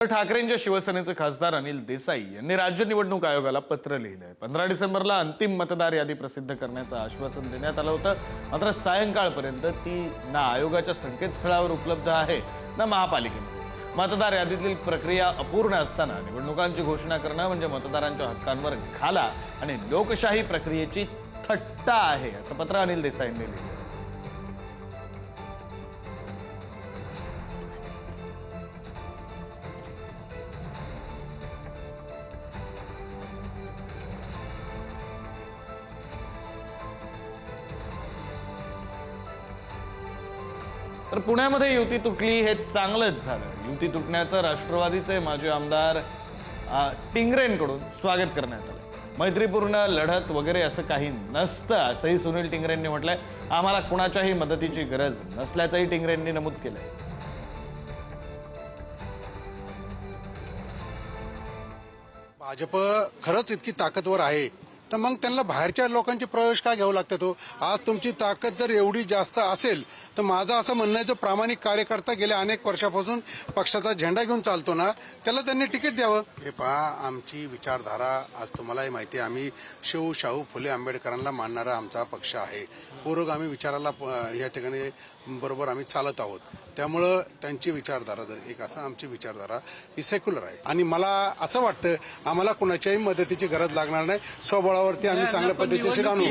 ठाकरेंच्या शिवसेनेचे खासदार अनिल देसाई यांनी राज्य निवडणूक आयोगाला पत्र लिहिलंय। 15 डिसेंबरला अंतिम मतदार यादी प्रसिद्ध करण्याचं आश्वासन देण्यात आलं होतं, मात्र सायंकाळपर्यंत ती ना आयोगाच्या संकेतस्थळावर उपलब्ध आहे ना महापालिकेमध्ये। मतदार यादीतील प्रक्रिया अपूर्ण असताना निवडणुकांची घोषणा करणं म्हणजे मतदारांच्या हक्कांवर घाला आणि लोकशाही प्रक्रियेची थट्टा आहे, असं पत्र अनिल देसाईंनी लिहिलं। तर पुण्यामध्ये युती तुटली हे चांगलंच झालं। युती तुटण्याचं राष्ट्रवादीचे माजी आमदार टिंगरेंकडून स्वागत करण्यात आलं। मैत्रीपूर्ण लढत वगैरे असं काही नसतं असंही सुनील टिंगरेंनी म्हटलंय। आम्हाला कुणाच्याही मदतीची गरज नसल्याचंही टिंगरेंनी नमूद केलंय। भाजप खरंच इतकी ताकदवर आहे तर मग त्यांना बाहेरच्या लोकांचे प्रवेश का घ्यावं लागतात हो? आज तुमची ताकद जर एवढी जास्त असेल तर माझं असं म्हणणं आहे, जो प्रामाणिक कार्यकर्ता गेल्या अनेक वर्षापासून पक्षाचा झेंडा घेऊन चालतो ना, त्याला त्यांनी तिकीट द्यावं। हे पहा, आमची विचारधारा आज तुम्हालाही माहिती आहे, आम्ही शाहू फुले आंबेडकरांना मानणारा आमचा पक्ष आहे। पुरोगामी विचाराला या ठिकाणी बरोबर आम्ही चालत आहोत। त्यामुळं त्यांची विचारधारा जर एक असं, आमची विचारधारा ही सेक्युलर आहे आणि मला असं वाटतं आम्हाला कुणाच्याही मदतीची गरज लागणार नाही। स्वबळावरती आम्ही चांगल्या पद्धतीने आणू।